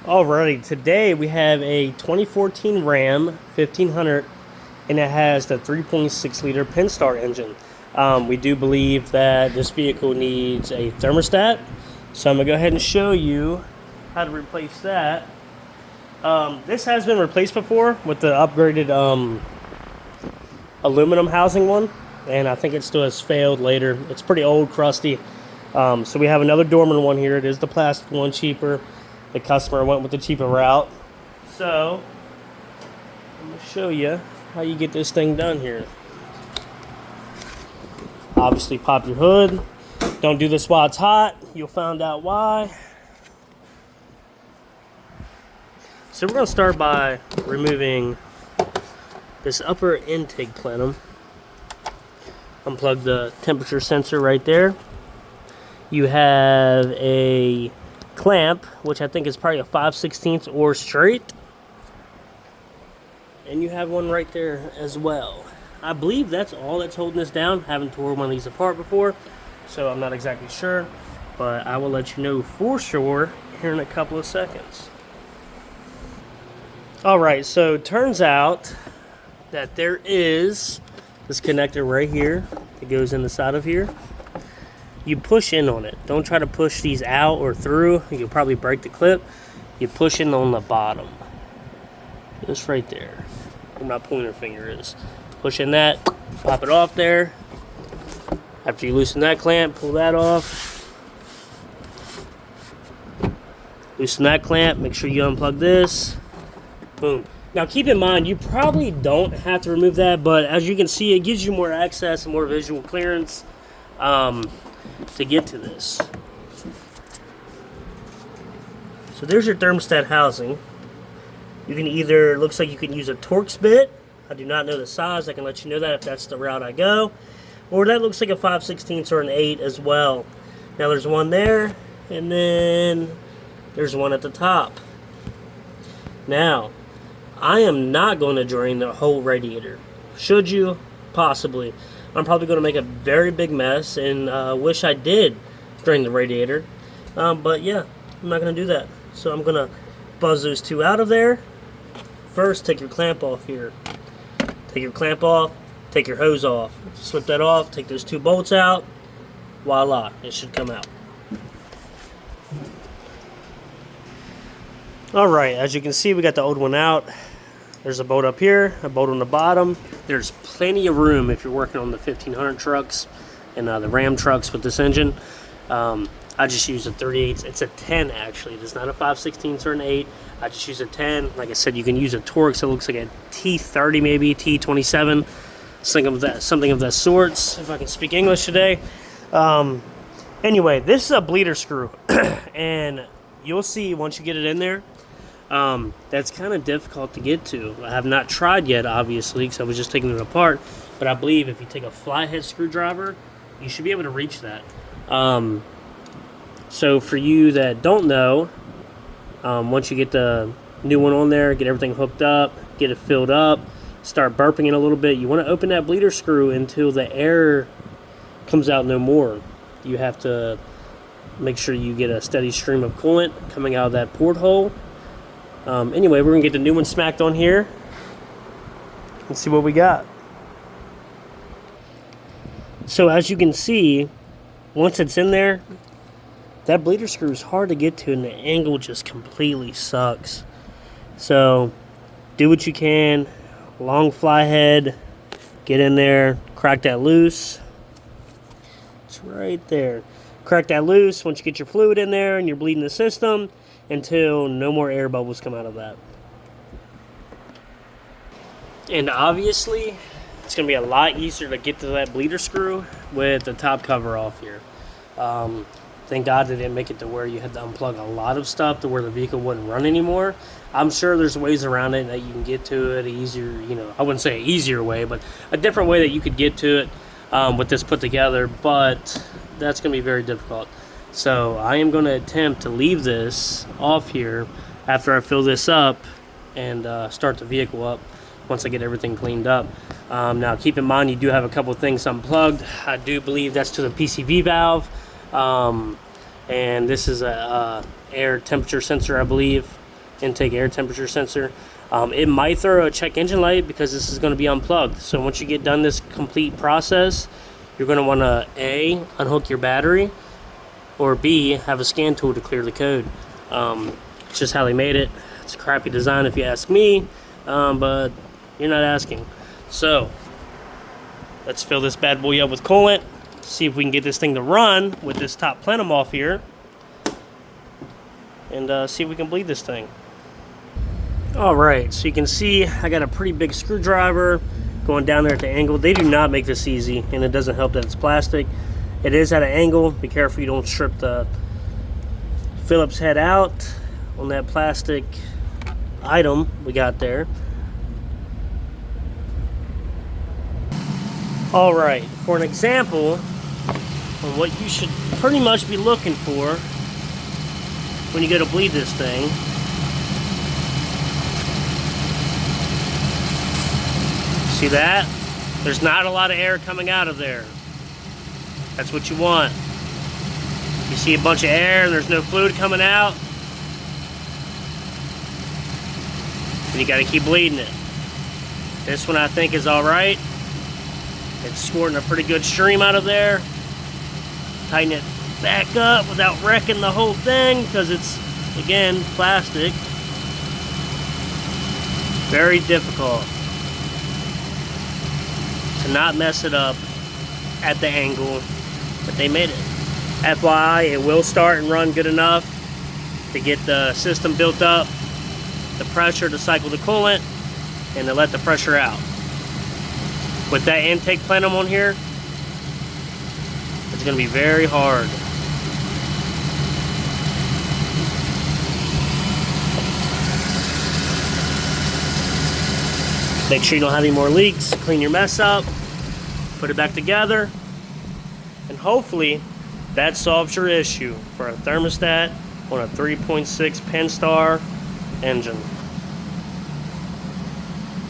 Alrighty, today we have a 2014 Ram 1500, and it has the 3.6 liter Pennstar engine. We do believe that this vehicle needs a thermostat, so I'm going to go ahead and show you how to replace that. This has been replaced before with the upgraded aluminum housing one, and I think it still has failed later. It's pretty old, crusty. So we have another Dorman one here. It is the plastic one, cheaper. The customer went with the cheaper route. So I'm going to show you how you get this thing done here. Obviously pop your hood. Don't do this while it's hot. You'll find out why. So we're going to start by removing this upper intake plenum. Unplug the temperature sensor right there. You have a clamp, which I think is probably a 5/16 or straight. And you have one right there as well. I believe that's all that's holding this down. Haven't tore one of these apart before, so I'm not exactly sure. But I will let you know for sure here in a couple of seconds. Alright, so it turns out that there is this connector right here that goes in the side of here. You push in on it. Don't try to push these out or through. You'll probably break the clip. You push in on the bottom. Just right there. Where my pointer finger is. Push in that. Pop it off there. After you loosen that clamp, pull that off. Loosen that clamp. Make sure you unplug this. Boom. Now keep in mind, you probably don't have to remove that, but as you can see, it gives you more access and more visual clearance to get to this. So there's your thermostat housing. You can either, looks like you can use a Torx bit. I do not know the size. I can let you know that if that's the route I go. Or that looks like a 5/16 or an 8 as well. Now there's one there, and then there's one at the top. Now, I am not going to drain the whole radiator. Should you? Possibly. I'm probably going to make a very big mess, and wish I did drain the radiator. But yeah, I'm not going to do that. So I'm going to buzz those two out of there. First, take your clamp off here. Take your clamp off. Take your hose off. Slip that off. Take those two bolts out. Voila, it should come out. Alright, as you can see, we got the old one out. There's a bolt up here, a bolt on the bottom. There's plenty of room if you're working on the 1500 trucks and the Ram trucks with this engine. I just use a 38. It's a 10 actually. It's not a 5/16 or an 8. I just use a 10. Like I said, you can use a Torx. It looks like a T30 maybe, T27, something of that sorts. If I can speak English today. Anyway, this is a bleeder screw, and you'll see once you get it in there. That's kind of difficult to get to. I have not tried yet, obviously, because I was just taking it apart. But I believe if you take a flathead screwdriver, you should be able to reach that. So for you that don't know, once you get the new one on there, get everything hooked up, get it filled up, start burping it a little bit, you want to open that bleeder screw until the air comes out no more. You have to make sure you get a steady stream of coolant coming out of that porthole. Anyway, we're going to get the new one smacked on here. Let's see what we got. So as you can see, once it's in there, that bleeder screw is hard to get to, and the angle just completely sucks. So do what you can. Long fly head. Get in there. Crack that loose. It's right there. Crack that loose once you get your fluid in there and you're bleeding the system, until no more air bubbles come out of that. And obviously, it's going to be a lot easier to get to that bleeder screw with the top cover off here. Thank God they didn't make it to where you had to unplug a lot of stuff to where the vehicle wouldn't run anymore. I'm sure there's ways around it that you can get to it easier, I wouldn't say an easier way, but a different way that you could get to it with this put together, but that's going to be very difficult. So I am going to attempt to leave this off here after I fill this up and start the vehicle up once I get everything cleaned up. Now keep in mind you do have a couple of things unplugged. I do believe that's to the PCV valve, and this is a air temperature sensor, I believe. intake air temperature sensor. It might throw a check engine light because this is going to be unplugged. So once you get done this complete process, you're going to want to A, unhook your battery, or B, have a scan tool to clear the code. It's just how they made it. It's a crappy design if you ask me, but you're not asking. So let's fill this bad boy up with coolant, see if we can get this thing to run with this top plenum off here, and see if we can bleed this thing. Alright, so you can see I got a pretty big screwdriver going down there at the angle. They do not make this easy, and it doesn't help that it's plastic. It is at an angle. Be careful you don't strip the Phillips head out on that plastic item we got there. Alright, for an example on what you should pretty much be looking for when you go to bleed this thing. See that? There's not a lot of air coming out of there. That's what you want. You see a bunch of air and there's no fluid coming out, and you got to keep bleeding it. This one I think is alright. It's squirting a pretty good stream out of there. Tighten it back up without wrecking the whole thing because it's, again, plastic. Very difficult to not mess it up at the angle that they made it. FYI, it will start and run good enough to get the system built up, the pressure to cycle the coolant, and to let the pressure out. With that intake plenum on here, it's going to be very hard. Make sure you don't have any more leaks. Clean your mess up. Put it back together. And hopefully that solves your issue for a thermostat on a 3.6 Penstar engine.